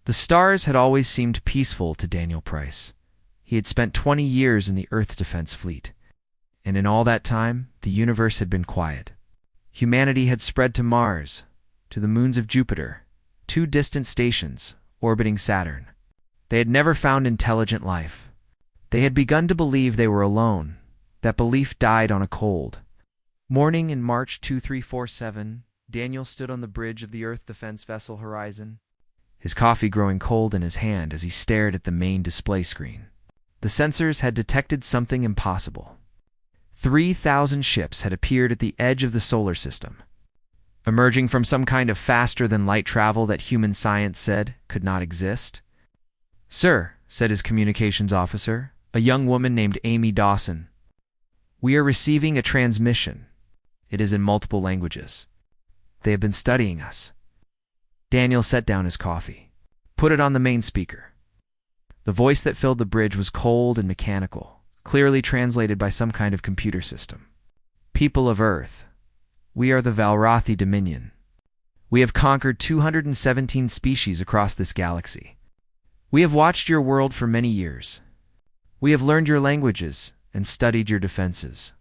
The stars had always seemed peaceful to Daniel Price. He had spent 20 years in the Earth Defense Fleet, and in all that time, the universe had been quiet. Humanity had spread to Mars, to the moons of Jupiter, 2 distant stations orbiting Saturn. They had never found intelligent life. They had begun to believe they were alone. That belief died on a cold morning in March 2347. Daniel stood on the bridge of the Earth Defense vessel Horizon, his coffee growing cold in his hand as he stared at the main display screen. The sensors had detected something impossible. 3,000 ships had appeared at the edge of the solar system, emerging from some kind of faster-than-light travel that human science said could not exist. "Sir," said his communications officer, a young woman named Amy Dawson, "we are receiving a transmission. It is in multiple languages. They have been studying us." Daniel set down his coffee, put it on the main speaker. The voice that filled the bridge was cold and mechanical, clearly translated by some kind of computer system. "People of Earth, we are the Valrathi Dominion. We have conquered 217 species across this galaxy. We have watched your world for many years. We have learned your languages and studied your defenses.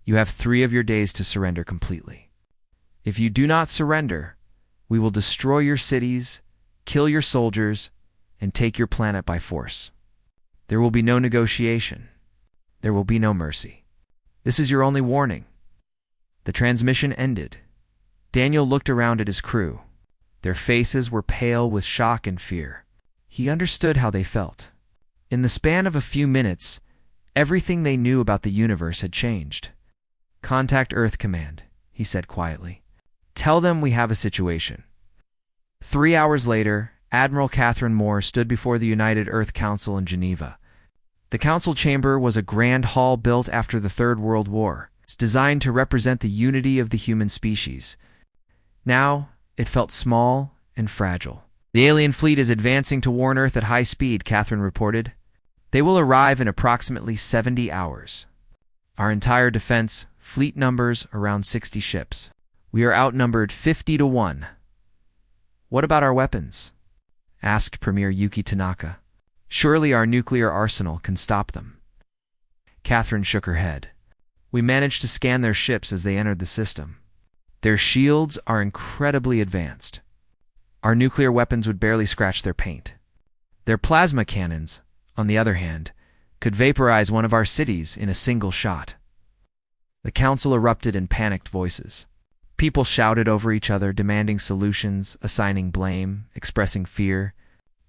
You have 3 of your days to surrender completely. If you do not surrender, we will destroy your cities, kill your soldiers, and take your planet by force. There will be no negotiation. There will be no mercy. This is your only warning." The transmission ended. Daniel looked around at his crew. Their faces were pale with shock and fear. He understood how they felt. In the span of a few minutes, everything they knew about the universe had changed. "Contact Earth Command," he said quietly. "Tell them we have a situation." 3 hours later, Admiral Catherine Moore stood before the United Earth Council in Geneva. The council chamber was a grand hall built after the Third World War. It's designed to represent the unity of the human species. Now, it felt small and fragile. "The alien fleet is advancing to warn Earth at high speed," Catherine reported. "They will arrive in approximately 70 hours. Our entire defense fleet numbers around 60 ships. We are outnumbered 50 to 1. "What about our weapons?" asked Premier Yuki Tanaka. "Surely our nuclear arsenal can stop them." Catherine shook her head. "We managed to scan their ships as they entered the system. Their shields are incredibly advanced. Our nuclear weapons would barely scratch their paint. Their plasma cannons, on the other hand, could vaporize one of our cities in a single shot." The council erupted in panicked voices. People shouted over each other, demanding solutions, assigning blame, expressing fear.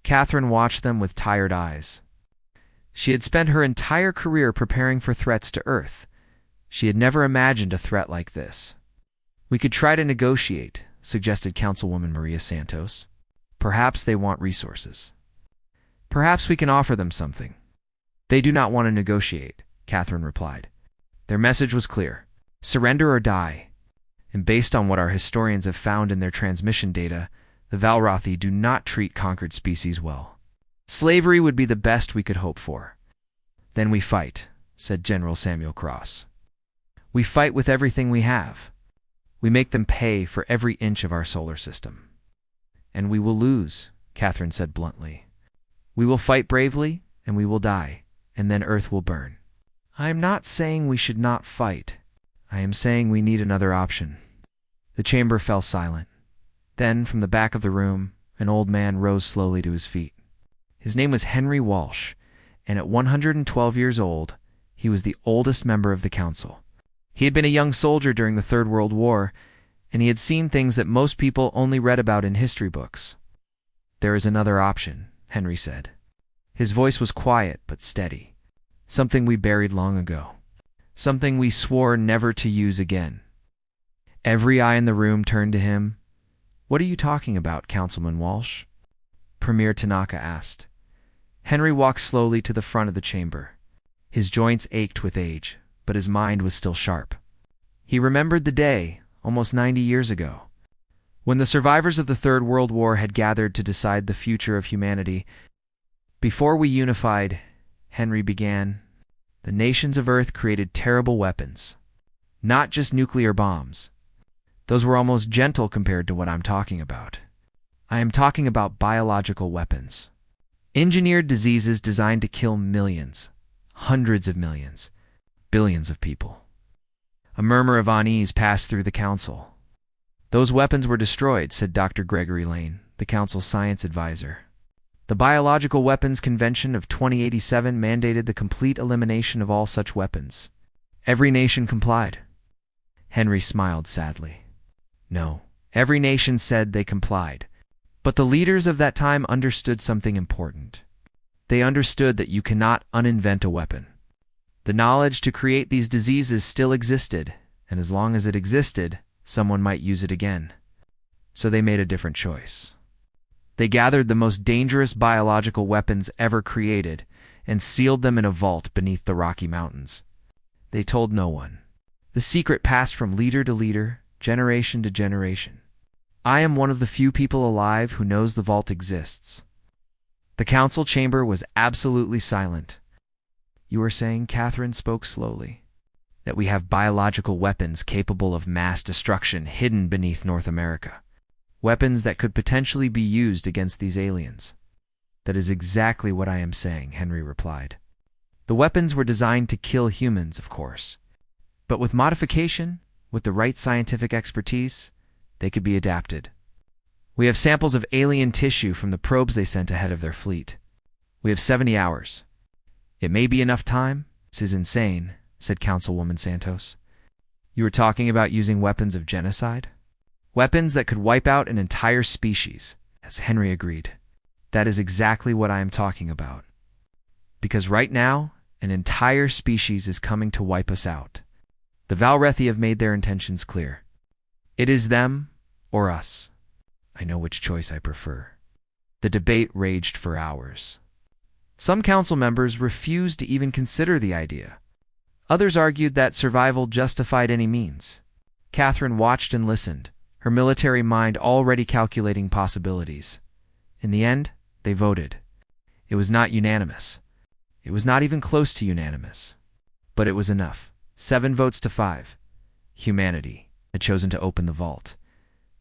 Catherine watched them with tired eyes. She had spent her entire career preparing for threats to Earth. She had never imagined a threat like this. "We could try to negotiate," suggested Councilwoman Maria Santos. "Perhaps they want resources. Perhaps we can offer them something." "They do not want to negotiate," Catherine replied. Their message was clear: surrender or die. And based on what our historians have found in their transmission data, the Valrathi do not treat conquered species well. Slavery would be the best we could hope for. "Then we fight," said General Samuel Cross. "We fight with everything we have. We make them pay for every inch of our solar system." "And we will lose," Catherine said bluntly. "We will fight bravely, and we will die, and then Earth will burn." "I am not saying we should not fight. I am saying we need another option." The chamber fell silent. Then, from the back of the room, an old man rose slowly to his feet. His name was Henry Walsh, and at 112 years old, he was the oldest member of the council. He had been a young soldier during the Third World War, and he had seen things that most people only read about in history books. "There is another option," Henry said. His voice was quiet but steady. "Something we buried long ago. Something we swore never to use again." Every eye in the room turned to him. "What are you talking about, Councilman Walsh?" Premier Tanaka asked. Henry walked slowly to the front of the chamber. His joints ached with age, but his mind was still sharp. He remembered the day, almost 90 years ago, when the survivors of the Third World War had gathered to decide the future of humanity. "Before we unified," Henry began, "the nations of Earth created terrible weapons. Not just nuclear bombs. Those were almost gentle compared to what I'm talking about. I am talking about biological weapons. Engineered diseases designed to kill millions, hundreds of millions, billions of people. A murmur of unease passed through the council. Those weapons were destroyed, said Dr. Gregory Lane, the council's science advisor. The Biological Weapons Convention of 2087 mandated the complete elimination of all such weapons. Every nation complied. Henry smiled sadly. No, every nation said they complied. But the leaders of that time understood something important. They understood that you cannot uninvent a weapon. The knowledge to create these diseases still existed, and as long as it existed, someone might use it again. So they made a different choice. They gathered the most dangerous biological weapons ever created and sealed them in a vault beneath the Rocky Mountains. They told no one. The secret passed from leader to leader, generation to generation. I am one of the few people alive who knows the vault exists. The council chamber was absolutely silent. You are saying, Catherine spoke slowly, that we have biological weapons capable of mass destruction hidden beneath North America. Weapons that could potentially be used against these aliens. That is exactly what I am saying, Henry replied. The weapons were designed to kill humans, of course. But with modification, with the right scientific expertise, they could be adapted. We have samples of alien tissue from the probes they sent ahead of their fleet. We have 70 hours. It may be enough time. This is insane, said Councilwoman Santos. You were talking about using weapons of genocide? Weapons that could wipe out an entire species, as Henry agreed. That is exactly what I am talking about. Because right now, an entire species is coming to wipe us out. The Valrethi have made their intentions clear. It is them or us. I know which choice I prefer. The debate raged for hours. Some council members refused to even consider the idea. Others argued that survival justified any means. Catherine watched and listened, her military mind already calculating possibilities. In the end, they voted. It was not unanimous. It was not even close to unanimous. But it was enough. 7 votes to 5. Humanity had chosen to open the vault.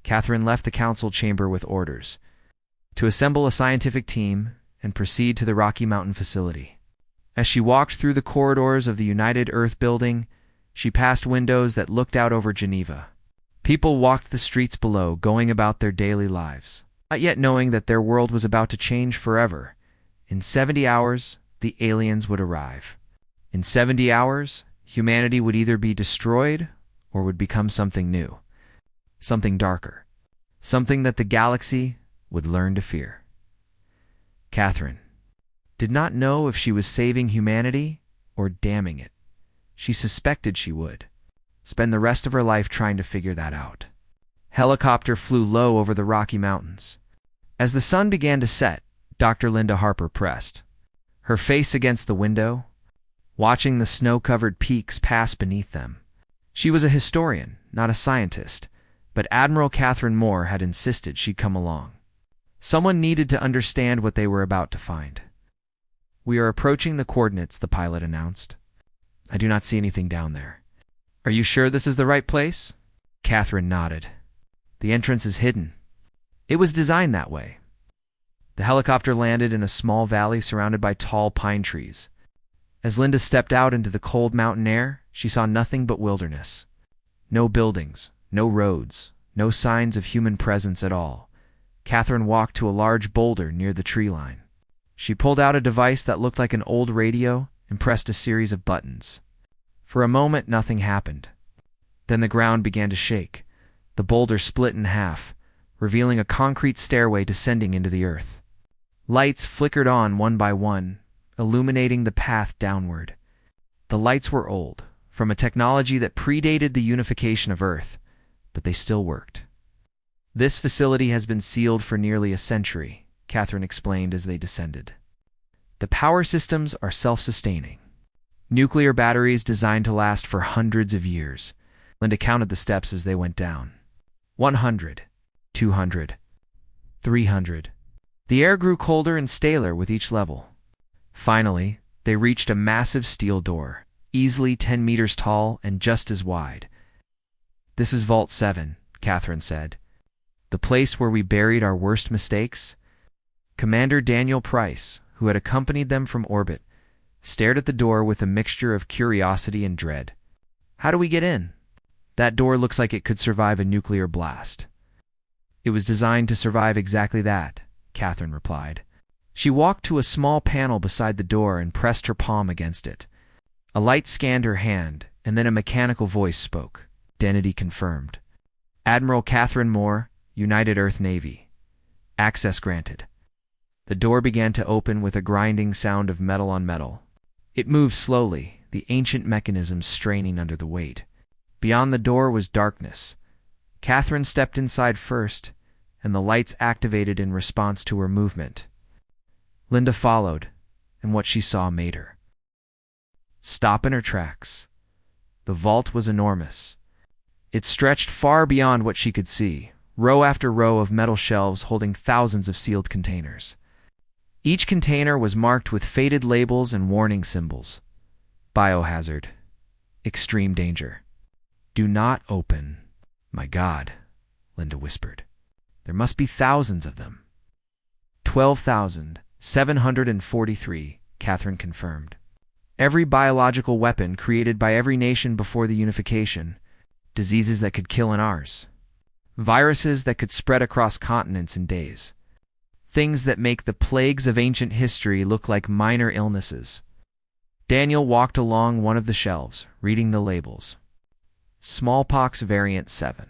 Catherine left the council chamber with orders to assemble a scientific team and proceed to the Rocky Mountain facility. As she walked through the corridors of the United Earth building, she passed windows that looked out over Geneva. People walked the streets below, going about their daily lives, not yet knowing that their world was about to change forever. In 70 hours, the aliens would arrive. In 70 hours, humanity would either be destroyed or would become something new, something darker, something that the galaxy would learn to fear. Catherine did not know if she was saving humanity or damning it. She suspected she would spend the rest of her life trying to figure that out. Helicopter flew low over the Rocky Mountains. As the sun began to set, Dr. Linda Harper pressed, her face against the window, watching the snow-covered peaks pass beneath them. She was a historian, not a scientist, but Admiral Catherine Moore had insisted she'd come along. Someone needed to understand what they were about to find. We are approaching the coordinates, the pilot announced. I do not see anything down there. Are you sure this is the right place? Catherine nodded. The entrance is hidden. It was designed that way. The helicopter landed in a small valley surrounded by tall pine trees. As Linda stepped out into the cold mountain air, she saw nothing but wilderness. No buildings, no roads, no signs of human presence at all. Catherine walked to a large boulder near the tree line. She pulled out a device that looked like an old radio and pressed a series of buttons. For a moment, nothing happened. Then the ground began to shake. The boulder split in half, revealing a concrete stairway descending into the earth. Lights flickered on one by one, illuminating the path downward. The lights were old, from a technology that predated the unification of Earth, but they still worked. This facility has been sealed for nearly a century, Catherine explained as they descended. The power systems are self-sustaining. Nuclear batteries designed to last for hundreds of years. Linda counted the steps as they went down. 100, 200, 300. The air grew colder and staler with each level. Finally, they reached a massive steel door, easily 10 meters tall and just as wide. This is Vault 7, Catherine said. The place where we buried our worst mistakes? Commander Daniel Price, who had accompanied them from orbit, stared at the door with a mixture of curiosity and dread. How do we get in? That door looks like it could survive a nuclear blast. It was designed to survive exactly that, Catherine replied. She walked to a small panel beside the door and pressed her palm against it. A light scanned her hand, and then a mechanical voice spoke. Identity confirmed. Admiral Catherine Moore, United Earth Navy. Access granted. The door began to open with a grinding sound of metal on metal. It moved slowly, the ancient mechanisms straining under the weight. Beyond the door was darkness. Catherine stepped inside first, and the lights activated in response to her movement. Linda followed, and what she saw made her stop in her tracks. The vault was enormous. It stretched far beyond what she could see, row after row of metal shelves holding thousands of sealed containers. Each container was marked with faded labels and warning symbols. Biohazard. Extreme danger. Do not open. My God, Linda whispered. There must be thousands of them. 12,743, Catherine confirmed. Every biological weapon created by every nation before the unification. Diseases that could kill in ours. Viruses that could spread across continents in days. Things that make the plagues of ancient history look like minor illnesses. Daniel walked along one of the shelves, reading the labels. Smallpox variant 7.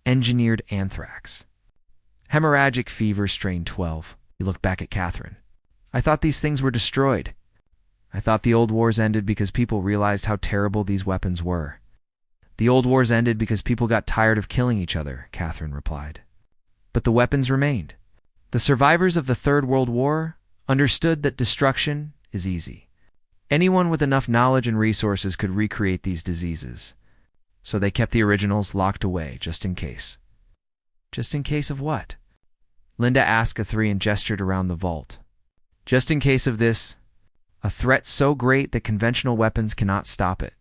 Engineered anthrax. Hemorrhagic fever strain 12. He looked back at Catherine. I thought these things were destroyed. I thought the old wars ended because people realized how terrible these weapons were. The old wars ended because people got tired of killing each other, Catherine replied. But the weapons remained. The survivors of the Third World War understood that destruction is easy. Anyone with enough knowledge and resources could recreate these diseases. So they kept the originals locked away, just in case. Just in case of what? Linda asked Catherine and gestured around the vault. Just in case of this, a threat so great that conventional weapons cannot stop it.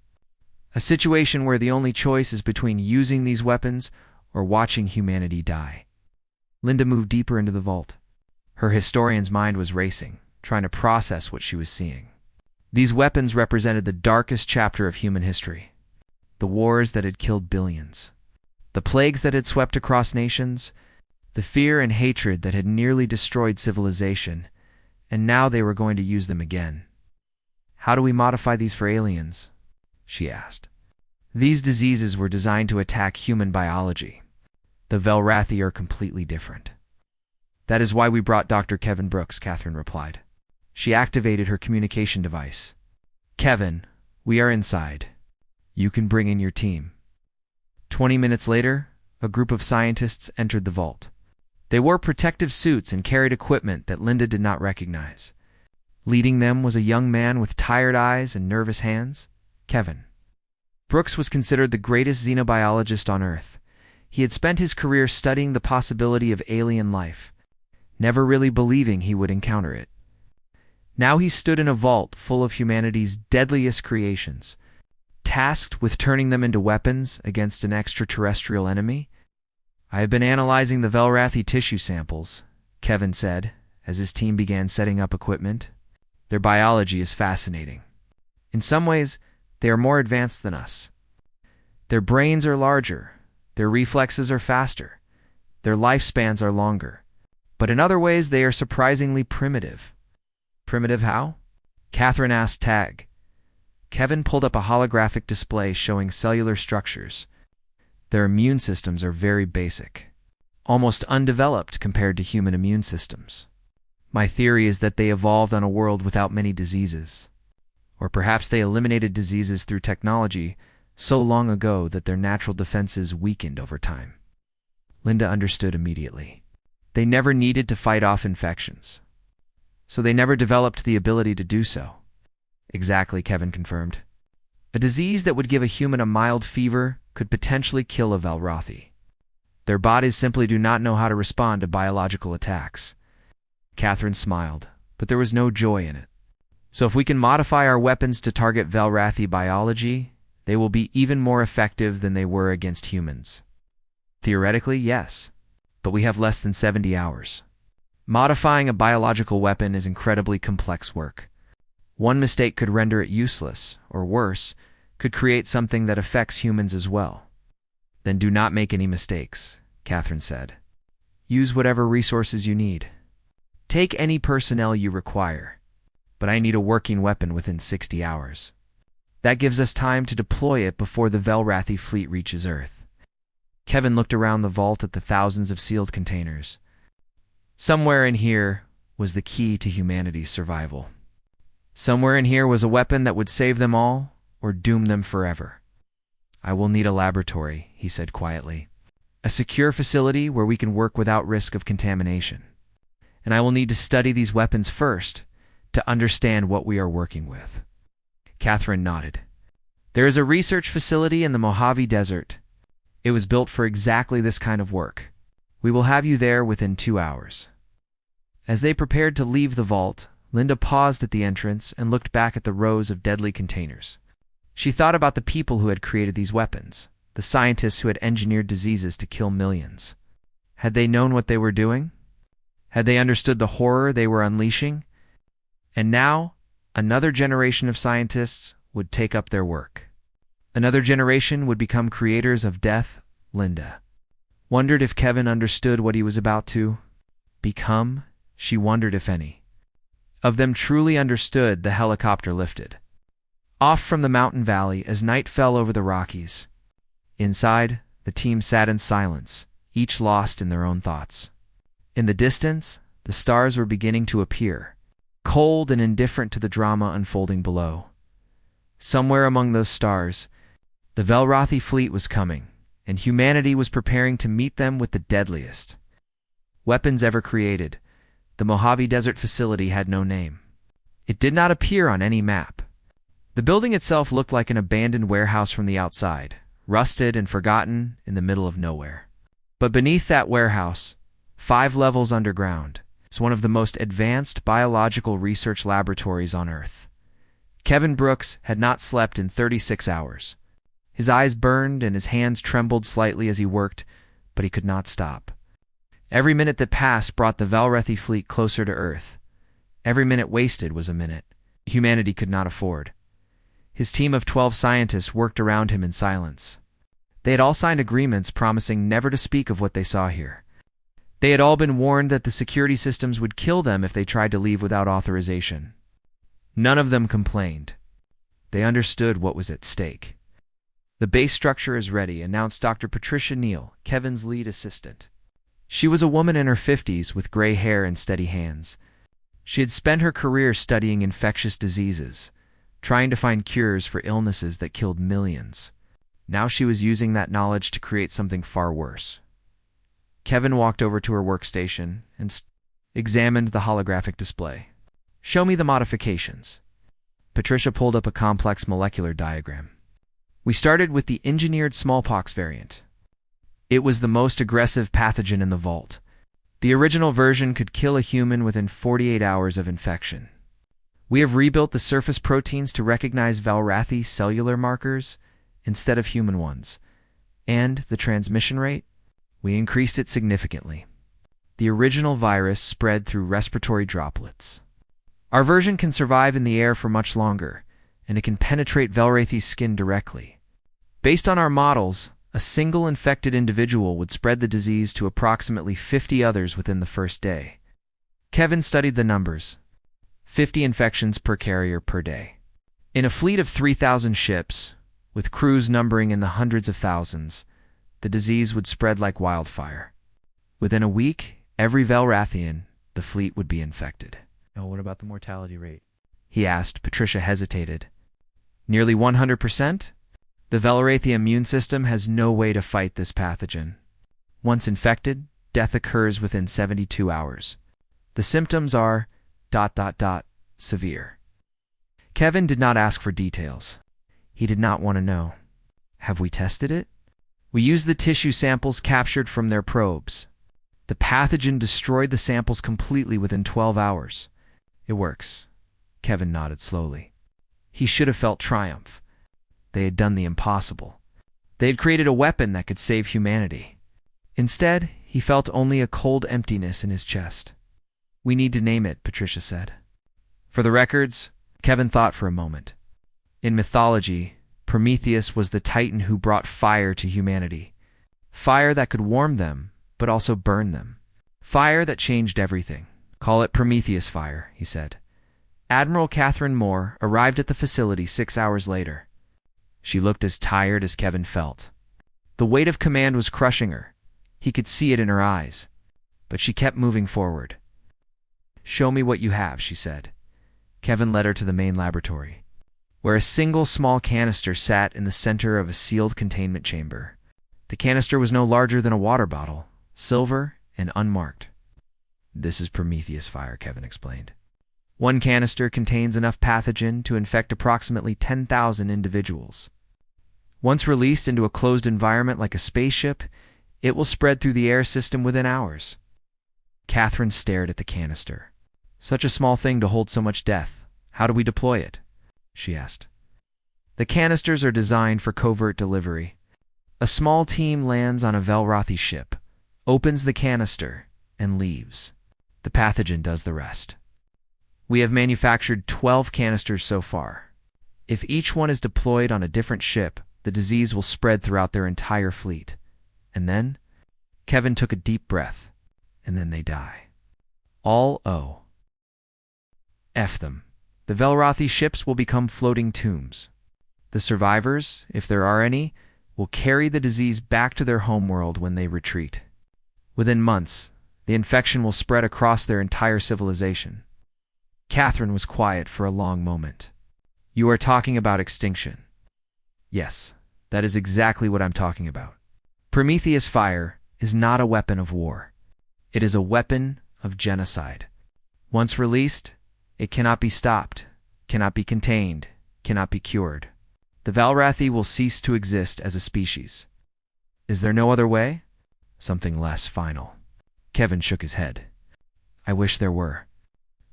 A situation where the only choice is between using these weapons or watching humanity die. Linda moved deeper into the vault. Her historian's mind was racing, trying to process what she was seeing. These weapons represented the darkest chapter of human history. The wars that had killed billions. The plagues that had swept across nations. The fear and hatred that had nearly destroyed civilization. And now they were going to use them again. How do we modify these for aliens? She asked. These diseases were designed to attack human biology. The Velrathi are completely different. That is why we brought Dr. Kevin Brooks, Catherine replied. She activated her communication device. Kevin, we are inside. You can bring in your team. 20 minutes later, a group of scientists entered the vault. They wore protective suits and carried equipment that Linda did not recognize. Leading them was a young man with tired eyes and nervous hands, Kevin. Brooks was considered the greatest xenobiologist on Earth. He had spent his career studying the possibility of alien life, never really believing he would encounter it. Now he stood in a vault full of humanity's deadliest creations, tasked with turning them into weapons against an extraterrestrial enemy. I have been analyzing the Velrathi tissue samples, Kevin said, as his team began setting up equipment. Their biology is fascinating. In some ways, they are more advanced than us. Their brains are larger, their reflexes are faster, their lifespans are longer. But in other ways, they are surprisingly primitive. Primitive how? Catherine asked Tag. Kevin pulled up a holographic display showing cellular structures. Their immune systems are very basic, almost undeveloped compared to human immune systems. My theory is that they evolved on a world without many diseases. Or perhaps they eliminated diseases through technology so long ago that their natural defenses weakened over time. Linda understood immediately. They never needed to fight off infections. So they never developed the ability to do so. Exactly, Kevin confirmed. A disease that would give a human a mild fever could potentially kill a Velrathi. Their bodies simply do not know how to respond to biological attacks. Catherine smiled, but there was no joy in it. So if we can modify our weapons to target Velrathi biology, they will be even more effective than they were against humans. Theoretically, yes. but we have less than 70 hours. Modifying a biological weapon is incredibly complex work. One mistake could render it useless, or worse, could create something that affects humans as well. Then do not make any mistakes, Catherine said. Use whatever resources you need. Take any personnel you require, but I need a working weapon within 60 hours. That gives us time to deploy it before the Velrathi fleet reaches Earth. Kevin looked around the vault at the thousands of sealed containers. Somewhere in here was the key to humanity's survival. Somewhere in here was a weapon that would save them all or doom them forever. I will need a laboratory, he said quietly. A secure facility where we can work without risk of contamination. And I will need to study these weapons first to understand what we are working with. Catherine nodded. There is a research facility in the Mojave Desert. It was built for exactly this kind of work. We will have you there within 2 hours. As they prepared to leave the vault, Linda paused at the entrance and looked back at the rows of deadly containers. She thought about the people who had created these weapons, the scientists who had engineered diseases to kill millions. Had they known what they were doing? Had they understood the horror they were unleashing? And now, another generation of scientists would take up their work. Another generation would become creators of death. Linda wondered if Kevin understood what he was about to become. She wondered if any of them truly understood. The helicopter lifted off from the mountain valley as night fell over the Rockies. Inside, the team sat in silence, each lost in their own thoughts. In the distance, the stars were beginning to appear, cold and indifferent to the drama unfolding below. Somewhere among those stars, the Velrathi fleet was coming, and humanity was preparing to meet them with the deadliest weapons ever created. The Mojave Desert facility had no name. It did not appear on any map. The building itself looked like an abandoned warehouse from the outside, rusted and forgotten in the middle of nowhere. But beneath that warehouse, 5 levels underground, is one of the most advanced biological research laboratories on Earth. Kevin Brooks had not slept in 36 hours. His eyes burned and his hands trembled slightly as he worked, but he could not stop. Every minute that passed brought the Velrathi fleet closer to Earth. Every minute wasted was a minute humanity could not afford. His team of 12 scientists worked around him in silence. They had all signed agreements promising never to speak of what they saw here. They had all been warned that the security systems would kill them if they tried to leave without authorization. None of them complained. They understood what was at stake. The base structure is ready, announced Dr. Patricia Neal, Kevin's lead assistant. She was a woman in her 50s with gray hair and steady hands. She had spent her career studying infectious diseases, trying to find cures for illnesses that killed millions. Now she was using that knowledge to create something far worse. Kevin walked over to her workstation and examined the holographic display. Show me the modifications. Patricia pulled up a complex molecular diagram. We started with the engineered smallpox variant. It was the most aggressive pathogen in the vault. The original version could kill a human within 48 hours of infection. We have rebuilt the surface proteins to recognize Velrathi cellular markers instead of human ones. And the transmission rate? We increased it significantly. The original virus spread through respiratory droplets. Our version can survive in the air for much longer, and it can penetrate Velrathi's skin directly. Based on our models, a single infected individual would spread the disease to approximately 50 others within the first day. Kevin studied the numbers. 50 infections per carrier per day. In a fleet of 3,000 ships, with crews numbering in the hundreds of thousands, the disease would spread like wildfire. Within a week, every Velrathian, the fleet would be infected. Oh, what about the mortality rate? He asked. Patricia hesitated. Nearly 100%? The Velrathi immune system has no way to fight this pathogen. Once infected, death occurs within 72 hours. The symptoms are ... severe. Kevin did not ask for details. He did not want to know. Have we tested it? We used the tissue samples captured from their probes. The pathogen destroyed the samples completely within 12 hours. It works. Kevin nodded slowly. He should have felt triumph. They had done the impossible. They had created a weapon that could save humanity. Instead, he felt only a cold emptiness in his chest. "We need to name it," Patricia said. "For the records," Kevin thought for a moment. In mythology, Prometheus was the titan who brought fire to humanity. Fire that could warm them, but also burn them. Fire that changed everything. "Call it Prometheus fire," he said. Admiral Catherine Moore arrived at the facility 6 hours later. She looked as tired as Kevin felt. The weight of command was crushing her. He could see it in her eyes. But she kept moving forward. "Show me what you have," she said. Kevin led her to the main laboratory, where a single small canister sat in the center of a sealed containment chamber. The canister was no larger than a water bottle, silver and unmarked. "This is Prometheus fire," Kevin explained. One canister contains enough pathogen to infect approximately 10,000 individuals. Once released into a closed environment like a spaceship, it will spread through the air system within hours. Catherine stared at the canister. "Such a small thing to hold so much death. How do we deploy it?" she asked. "The canisters are designed for covert delivery. A small team lands on a Velrothi ship, opens the canister, and leaves. The pathogen does the rest. We have manufactured 12 canisters so far. If each one is deployed on a different ship, the disease will spread throughout their entire fleet. And then," Kevin took a deep breath, "and then they die. All F them. The Velrothi ships will become floating tombs. The survivors, if there are any, will carry the disease back to their homeworld when they retreat. Within months, the infection will spread across their entire civilization." Catherine was quiet for a long moment. "You are talking about extinction." "Yes, that is exactly what I'm talking about. Prometheus fire is not a weapon of war. It is a weapon of genocide. Once released, it cannot be stopped, cannot be contained, cannot be cured. The Velrothi will cease to exist as a species. Is there no other way? Something less final." Kevin shook his head. "I wish there were.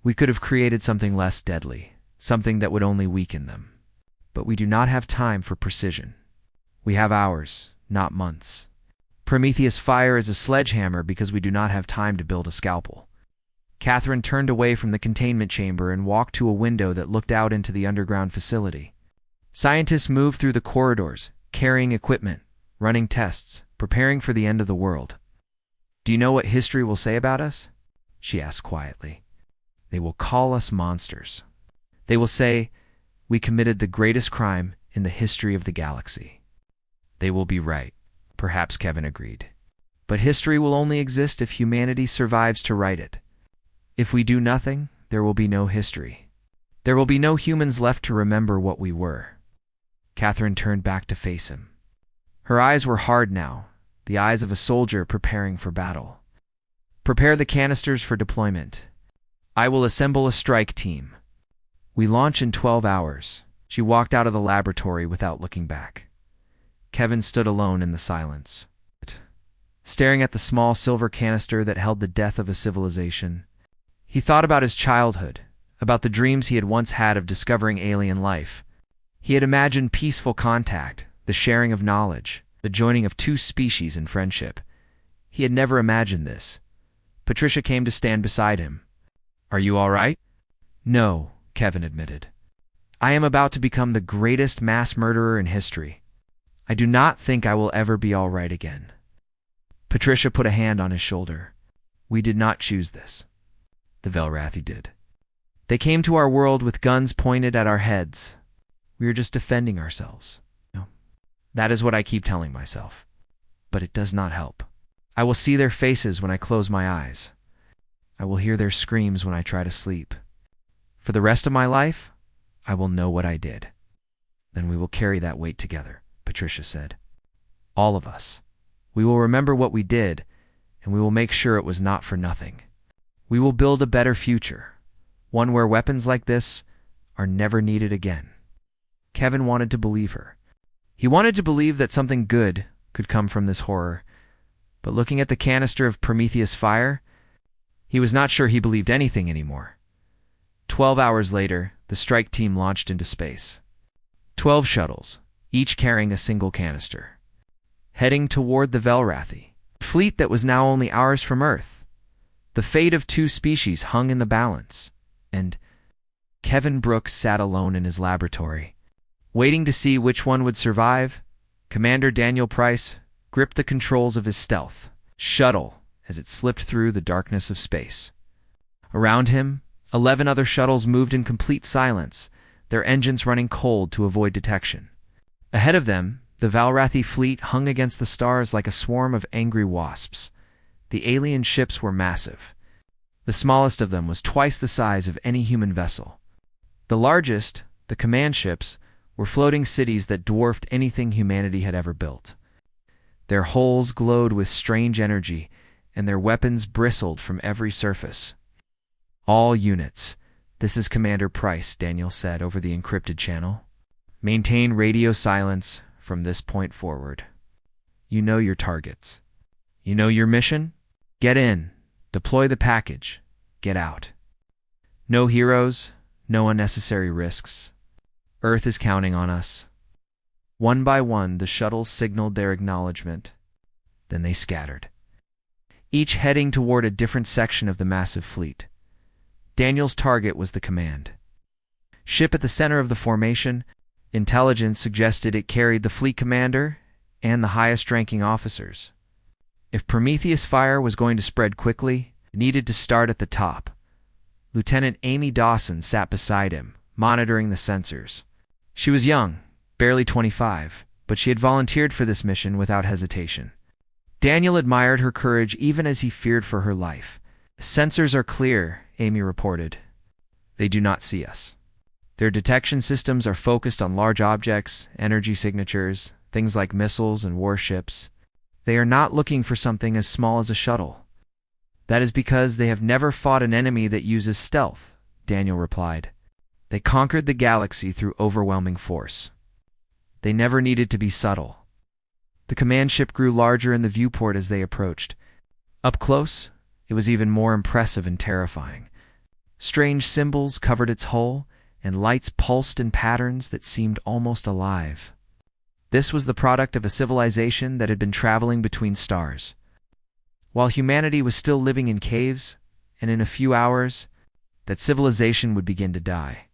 We could have created something less deadly, something that would only weaken them. But we do not have time for precision. We have hours, not months. Prometheus fire is a sledgehammer because we do not have time to build a scalpel." Catherine turned away from the containment chamber and walked to a window that looked out into the underground facility. Scientists moved through the corridors, carrying equipment, running tests, preparing for the end of the world. "Do you know what history will say about us?" she asked quietly. "They will call us monsters. They will say, we committed the greatest crime in the history of the galaxy." "They will be right," perhaps Kevin agreed. "But history will only exist if humanity survives to write it. If we do nothing, there will be no history. There will be no humans left to remember what we were." Catherine turned back to face him. Her eyes were hard now, the eyes of a soldier preparing for battle. "Prepare the canisters for deployment. I will assemble a strike team. We launch in 12 hours. She walked out of the laboratory without looking back. Kevin stood alone in the silence, staring at the small silver canister that held the death of a civilization. He thought about his childhood, about the dreams he had once had of discovering alien life. He had imagined peaceful contact, the sharing of knowledge, the joining of two species in friendship. He had never imagined this. Patricia came to stand beside him. "Are you all right?" "No," Kevin admitted. "I am about to become the greatest mass murderer in history. I do not think I will ever be all right again." Patricia put a hand on his shoulder. "We did not choose this. The Velrothi did. They came to our world with guns pointed at our heads. We are just defending ourselves. No. That is what I keep telling myself. But it does not help. I will see their faces when I close my eyes. I will hear their screams when I try to sleep. For the rest of my life, I will know what I did. Then we will carry that weight together," Patricia said. "All of us. We will remember what we did, and we will make sure it was not for nothing. We will build a better future, one where weapons like this are never needed again." Kevin wanted to believe her. He wanted to believe that something good could come from this horror, but looking at the canister of Prometheus fire, he was not sure he believed anything anymore. 12 hours later, the strike team launched into space. 12 shuttles, each carrying a single canister, heading toward the Velrothi. fleet that was now only hours from Earth. The fate of two species hung in the balance, and Kevin Brooks sat alone in his laboratory. Waiting to see which one would survive, Commander Daniel Price gripped the controls of his stealth shuttle as it slipped through the darkness of space. Around him, 11 other shuttles moved in complete silence, their engines running cold to avoid detection. Ahead of them, the Valrathi fleet hung against the stars like a swarm of angry wasps. The alien ships were massive. The smallest of them was twice the size of any human vessel. The largest, the command ships, were floating cities that dwarfed anything humanity had ever built. Their hulls glowed with strange energy, and their weapons bristled from every surface. "All units, this is Commander Price," Daniel said over the encrypted channel. "Maintain radio silence from this point forward. You know your targets. You know your mission? Get in, deploy the package, get out. No heroes, no unnecessary risks. Earth is counting on us." One by one, the shuttles signaled their acknowledgement. Then they scattered, each heading toward a different section of the massive fleet. Daniel's target was the command ship at the center of the formation. Intelligence suggested it carried the fleet commander and the highest-ranking officers. If Prometheus fire was going to spread quickly, it needed to start at the top. Lieutenant Amy Dawson sat beside him, monitoring the sensors. She was young, barely 25, but she had volunteered for this mission without hesitation. Daniel admired her courage even as he feared for her life. "The sensors are clear," Amy reported. "They do not see us. Their detection systems are focused on large objects, energy signatures, things like missiles and warships. They are not looking for something as small as a shuttle." "That is because they have never fought an enemy that uses stealth," Daniel replied. "They conquered the galaxy through overwhelming force. They never needed to be subtle." The command ship grew larger in the viewport as they approached. Up close, it was even more impressive and terrifying. Strange symbols covered its hull, and lights pulsed in patterns that seemed almost alive. This was the product of a civilization that had been traveling between stars. While humanity was still living in caves, and in a few hours, that civilization would begin to die.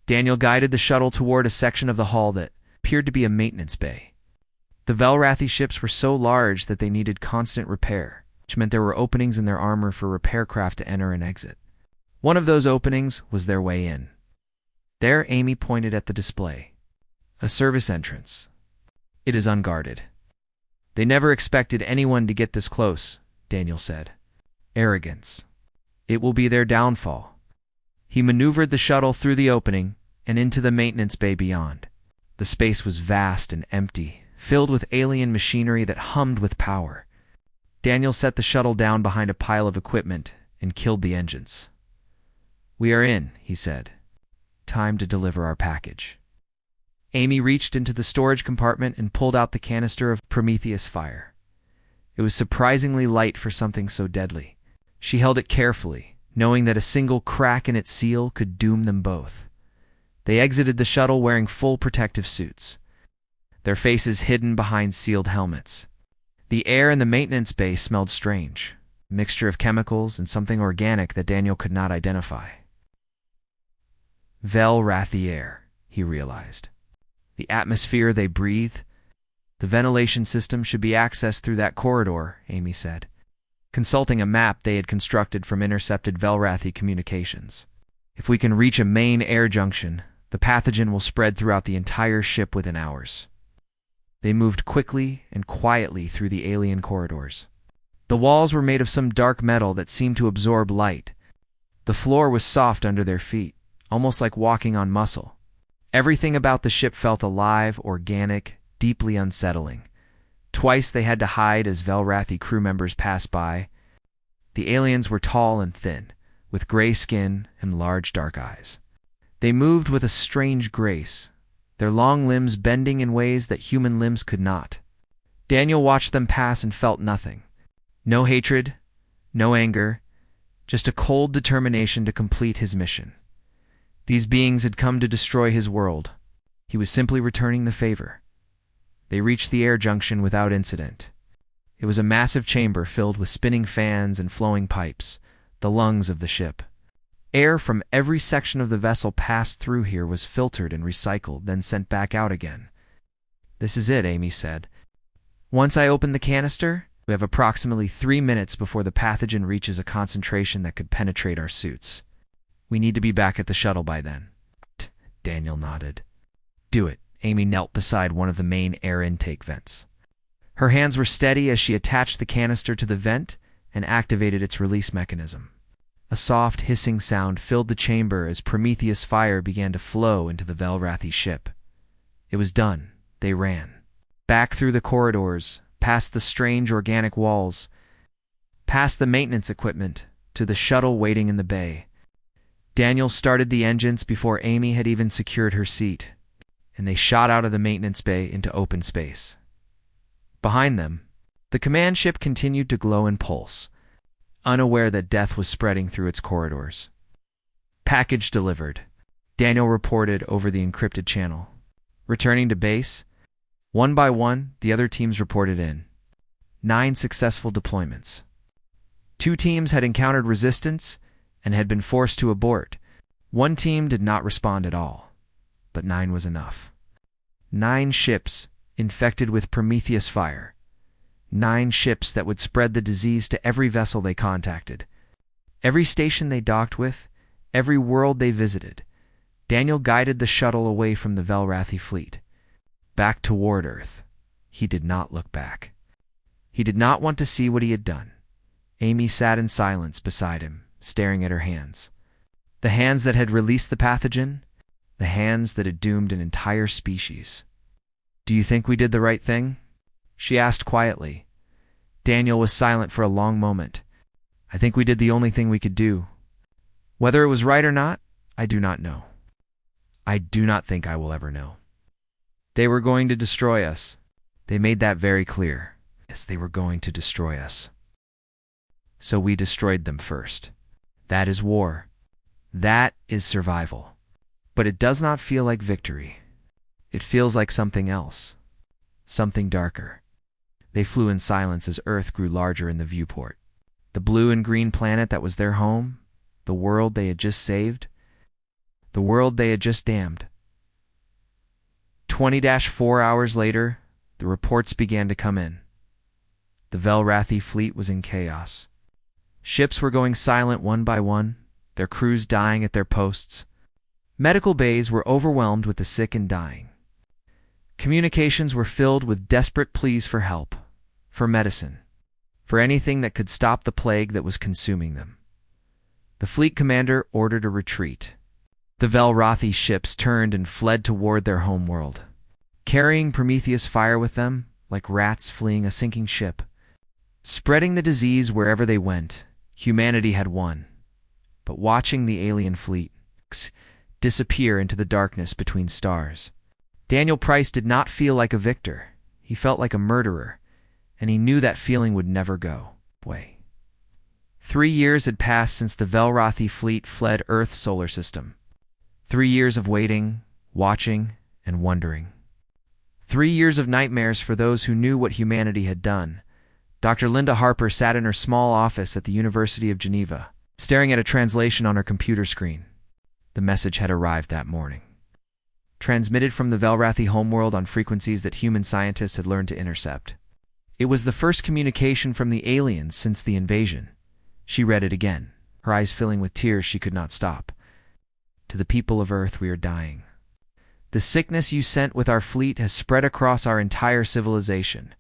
Daniel guided the shuttle toward a section of the hull that appeared to be a maintenance bay. The Valrathi ships were so large that they needed constant repair, which meant there were openings in their armor for repair craft to enter and exit. One of those openings was their way in. There, Amy pointed at the display. "A service entrance. It is unguarded." "They never expected anyone to get this close," Daniel said. "Arrogance. It will be their downfall." He maneuvered the shuttle through the opening and into the maintenance bay beyond. The space was vast and empty, filled with alien machinery that hummed with power. Daniel set the shuttle down behind a pile of equipment and killed the engines. "We are in," he said. "Time to deliver our package." Amy reached into the storage compartment and pulled out the canister of Prometheus fire. It was surprisingly light for something so deadly. She held it carefully, knowing that a single crack in its seal could doom them both. They exited the shuttle wearing full protective suits, their faces hidden behind sealed helmets. The air in the maintenance bay smelled strange, a mixture of chemicals and something organic that Daniel could not identify. Valrathi air, he realized. The atmosphere they breathe. The ventilation system should be accessed through that corridor, Amy said, consulting a map they had constructed from intercepted Valrathi communications. "If we can reach a main air junction, the pathogen will spread throughout the entire ship within hours." They moved quickly and quietly through the alien corridors. The walls were made of some dark metal that seemed to absorb light. The floor was soft under their feet, almost like walking on muscle. Everything about the ship felt alive, organic, deeply unsettling. Twice they had to hide as Valrathi crew members passed by. The aliens were tall and thin, with gray skin and large dark eyes. They moved with a strange grace, their long limbs bending in ways that human limbs could not. Daniel watched them pass and felt nothing. No hatred, no anger, just a cold determination to complete his mission. These beings had come to destroy his world. He was simply returning the favor. They reached the air junction without incident. It was a massive chamber filled with spinning fans and flowing pipes, the lungs of the ship. Air from every section of the vessel passed through here was filtered and recycled, then sent back out again. "This is it," Amy said. "Once I open the canister, we have approximately 3 minutes before the pathogen reaches a concentration that could penetrate our suits. We need to be back at the shuttle by then." Daniel nodded. "Do it." Amy knelt beside one of the main air intake vents. Her hands were steady as she attached the canister to the vent and activated its release mechanism. A soft hissing sound filled the chamber as Prometheus fire began to flow into the Velrathi ship. It was done. They ran. Back through the corridors, past the strange organic walls, past the maintenance equipment, to the shuttle waiting in the bay. Daniel started the engines before Amy had even secured her seat, and they shot out of the maintenance bay into open space. Behind them, the command ship continued to glow and pulse, unaware that death was spreading through its corridors. "Package delivered," Daniel reported over the encrypted channel. Returning to base, one by one, the other teams reported in. 9 successful deployments. 2 teams had encountered resistance and had been forced to abort. 1 team did not respond at all, but 9 was enough. 9 ships infected with Prometheus fire. 9 ships that would spread the disease to every vessel they contacted, every station they docked with, every world they visited. Daniel guided the shuttle away from the Velrathi fleet, back toward Earth. He did not look back. He did not want to see what he had done. Amy sat in silence beside him, staring at her hands. The hands that had released the pathogen, the hands that had doomed an entire species. "Do you think we did the right thing?" she asked quietly. Daniel was silent for a long moment. "I think we did the only thing we could do. Whether it was right or not, I do not know. I do not think I will ever know. They were going to destroy us. They made that very clear. Yes, they were going to destroy us. So we destroyed them first. That is war. That is survival. But it does not feel like victory. It feels like something else. Something darker." They flew in silence as Earth grew larger in the viewport. The blue and green planet that was their home, the world they had just saved, the world they had just damned. 20-4 hours later, the reports began to come in. The Velrathi fleet was in chaos. Ships were going silent one by one, their crews dying at their posts. Medical bays were overwhelmed with the sick and dying. Communications were filled with desperate pleas for help, for medicine, for anything that could stop the plague that was consuming them. The fleet commander ordered a retreat. The Velrathi ships turned and fled toward their homeworld, carrying Prometheus fire with them like rats fleeing a sinking ship. Spreading the disease wherever they went, humanity had won. But watching the alien fleet disappear into the darkness between stars, Daniel Price did not feel like a victor. He felt like a murderer, and he knew that feeling would never go away. 3 years had passed since the Velrathi fleet fled Earth's solar system. 3 years of waiting, watching, and wondering. 3 years of nightmares for those who knew what humanity had done. Dr. Linda Harper sat in her small office at the University of Geneva, staring at a translation on her computer screen. The message had arrived that morning, transmitted from the Velrathi homeworld on frequencies that human scientists had learned to intercept. It was the first communication from the aliens since the invasion. She read it again, her eyes filling with tears she could not stop. "To the people of Earth, we are dying. The sickness you sent with our fleet has spread across our entire civilization.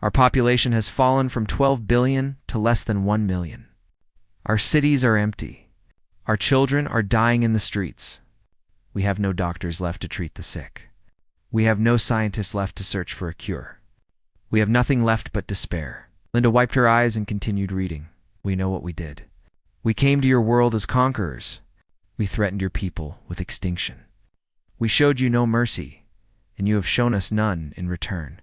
Our population has fallen from 12 billion to less than 1 million. Our cities are empty. Our children are dying in the streets. We have no doctors left to treat the sick. We have no scientists left to search for a cure. We have nothing left but despair." Linda wiped her eyes and continued reading. "We know what we did. We came to your world as conquerors. We threatened your people with extinction. We showed you no mercy, and you have shown us none in return.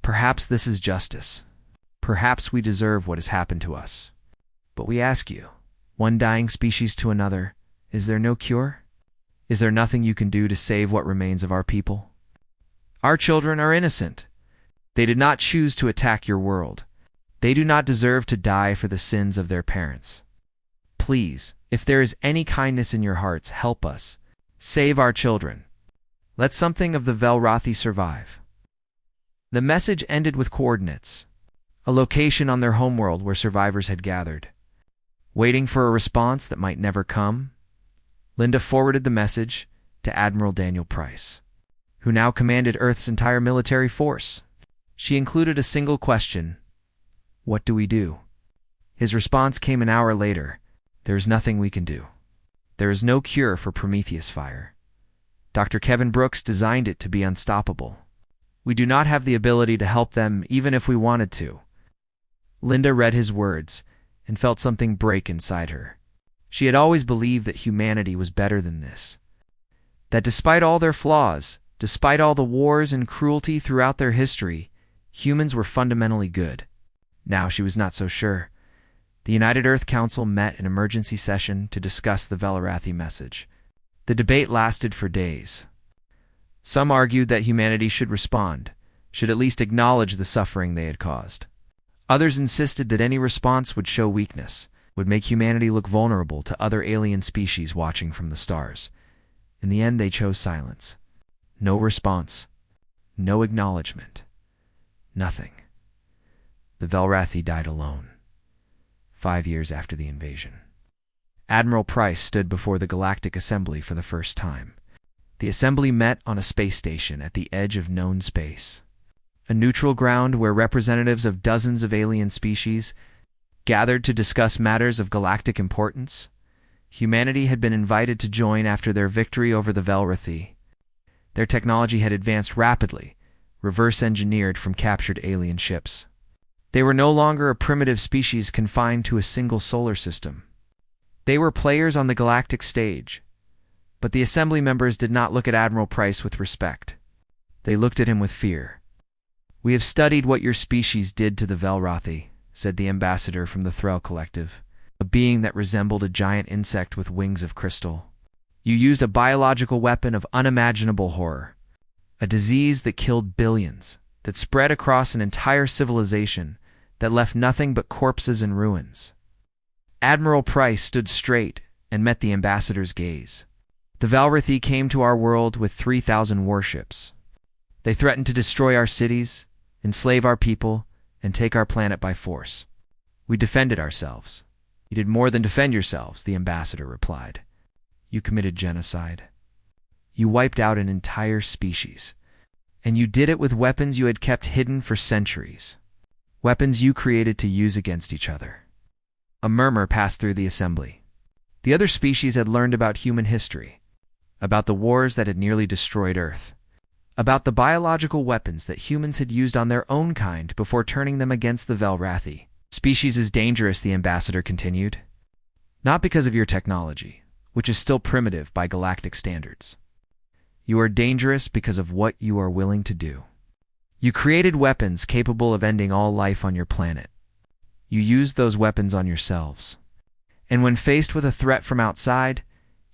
Perhaps this is justice. Perhaps we deserve what has happened to us. But we ask you, one dying species to another, is there no cure? Is there nothing you can do to save what remains of our people? Our children are innocent. They did not choose to attack your world. They do not deserve to die for the sins of their parents. Please, if there is any kindness in your hearts, help us. Save our children. Let something of the Velrathi survive." The message ended with coordinates, a location on their homeworld where survivors had gathered. Waiting for a response that might never come, Linda forwarded the message to Admiral Daniel Price, who now commanded Earth's entire military force. She included a single question: "What do we do?" His response came an hour later: "There is nothing we can do. There is no cure for Prometheus fire. Dr. Kevin Brooks designed it to be unstoppable. We do not have the ability to help them even if we wanted to." Linda read his words and felt something break inside her. She had always believed that humanity was better than this. That despite all their flaws, despite all the wars and cruelty throughout their history, humans were fundamentally good. Now she was not so sure. The United Earth Council met in emergency session to discuss the Velrathi message. The debate lasted for days. Some argued that humanity should respond, should at least acknowledge the suffering they had caused. Others insisted that any response would show weakness, would make humanity look vulnerable to other alien species watching from the stars. In the end, they chose silence. No response. No acknowledgement. Nothing. The Velrathi died alone, 5 years after the invasion. Admiral Price stood before the Galactic Assembly for the first time. The assembly met on a space station at the edge of known space, a neutral ground where representatives of dozens of alien species gathered to discuss matters of galactic importance. Humanity had been invited to join after their victory over the Velrathi. Their technology had advanced rapidly, reverse-engineered from captured alien ships. They were no longer a primitive species confined to a single solar system. They were players on the galactic stage. But the assembly members did not look at Admiral Price with respect. They looked at him with fear. "We have studied what your species did to the Velrathi," said the ambassador from the Threll Collective, a being that resembled a giant insect with wings of crystal. "You used a biological weapon of unimaginable horror, a disease that killed billions, that spread across an entire civilization, that left nothing but corpses and ruins." Admiral Price stood straight and met the ambassador's gaze. "The Velrathi came to our world with 3,000 warships. They threatened to destroy our cities, enslave our people, and take our planet by force. We defended ourselves." "You did more than defend yourselves," the ambassador replied. "You committed genocide. You wiped out an entire species. And you did it with weapons you had kept hidden for centuries. Weapons you created to use against each other." A murmur passed through the assembly. The other species had learned about human history, about the wars that had nearly destroyed Earth, about the biological weapons that humans had used on their own kind before turning them against the Velrathi. "Species is dangerous," the ambassador continued. "Not because of your technology, which is still primitive by galactic standards. You are dangerous because of what you are willing to do. You created weapons capable of ending all life on your planet. You used those weapons on yourselves. And when faced with a threat from outside,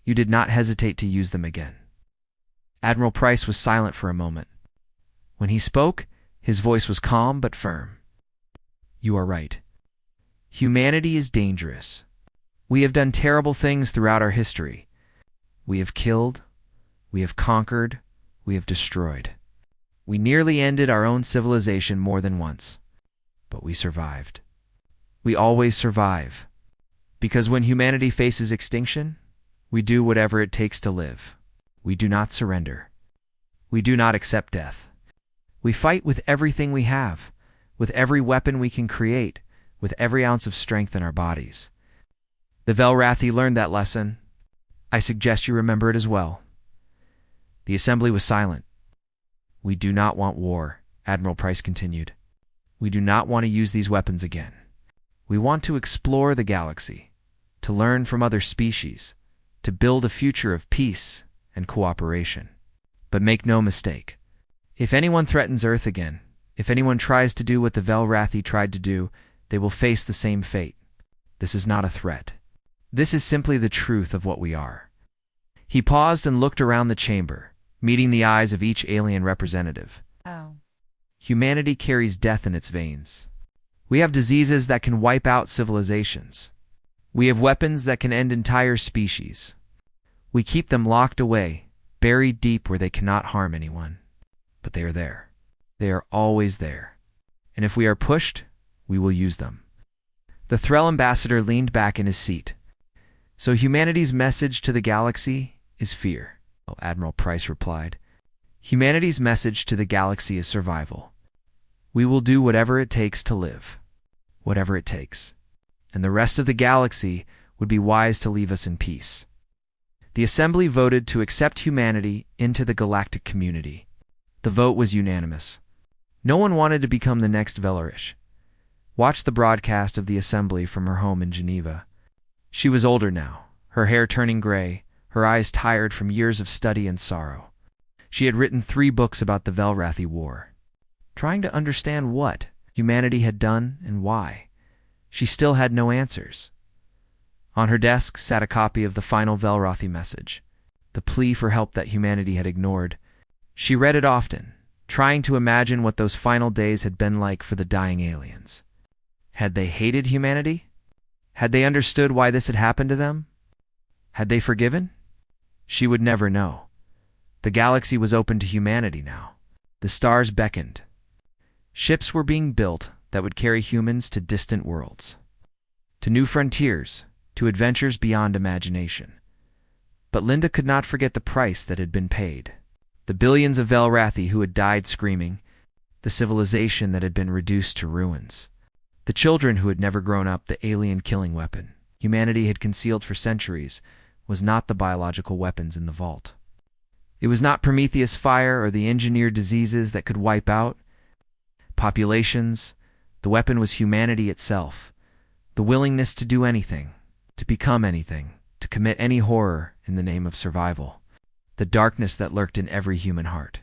you did not hesitate to use them again." Admiral Price was silent for a moment. When he spoke, his voice was calm but firm. "You are right. Humanity is dangerous. We have done terrible things throughout our history. We have killed, we have conquered, we have destroyed. We nearly ended our own civilization more than once. But we survived. We always survive. Because when humanity faces extinction, we do whatever it takes to live. We do not surrender. We do not accept death. We fight with everything we have, with every weapon we can create, with every ounce of strength in our bodies. The Velrathi learned that lesson. I suggest you remember it as well." The assembly was silent. "We do not want war," Admiral Price continued. "We do not want to use these weapons again. We want to explore the galaxy, to learn from other species, to build a future of peace and cooperation. But make no mistake. If anyone threatens Earth again, if anyone tries to do what the Velrathi tried to do, they will face the same fate. This is not a threat. This is simply the truth of what we are." He paused and looked around the chamber, meeting the eyes of each alien representative. "Oh, humanity carries death in its veins. We have diseases that can wipe out civilizations. We have weapons that can end entire species. We keep them locked away, buried deep where they cannot harm anyone. But they are there. They are always there. And if we are pushed, we will use them. The Threll ambassador leaned back in his seat. So humanity's message to the galaxy is fear. Oh, Admiral Price replied. Humanity's message to the galaxy is survival. We will do whatever it takes to live. Whatever it takes. And the rest of the galaxy would be wise to leave us in peace. The Assembly voted to accept humanity into the galactic community. The vote was unanimous. No one wanted to become the next Velarish. Watched the broadcast of the Assembly from her home in Geneva. She was older now, her hair turning gray, her eyes tired from years of study and sorrow. She had written 3 books about the Velrathi War, trying to understand what humanity had done and why. She still had no answers. On her desk sat a copy of the final Velrathi message, the plea for help that humanity had ignored. She read it often, trying to imagine what those final days had been like for the dying aliens. Had they hated humanity? Had they understood why this had happened to them? Had they forgiven? She would never know. The galaxy was open to humanity now. The stars beckoned. Ships were being built that would carry humans to distant worlds, to new frontiers, to adventures beyond imagination. But Linda could not forget the price that had been paid. The billions of Velrathi who had died screaming, the civilization that had been reduced to ruins, the children who had never grown up. The alien killing weapon humanity had concealed for centuries was not the biological weapons in the vault. It was not Prometheus fire or the engineered diseases that could wipe out populations. The weapon was humanity itself, the willingness to do anything, to become anything, to commit any horror in the name of survival. The darkness that lurked in every human heart.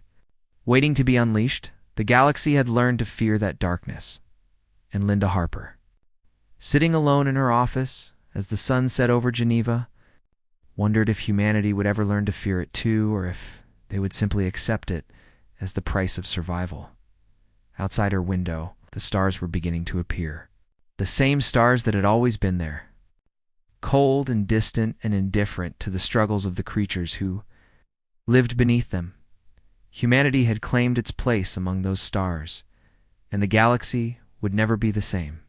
Waiting to be unleashed, the galaxy had learned to fear that darkness. And Linda Harper, sitting alone in her office as the sun set over Geneva, wondered if humanity would ever learn to fear it too, or if they would simply accept it as the price of survival. Outside her window, the stars were beginning to appear. The same stars that had always been there. Cold and distant and indifferent to the struggles of the creatures who lived beneath them. Humanity had claimed its place among those stars, and the galaxy would never be the same.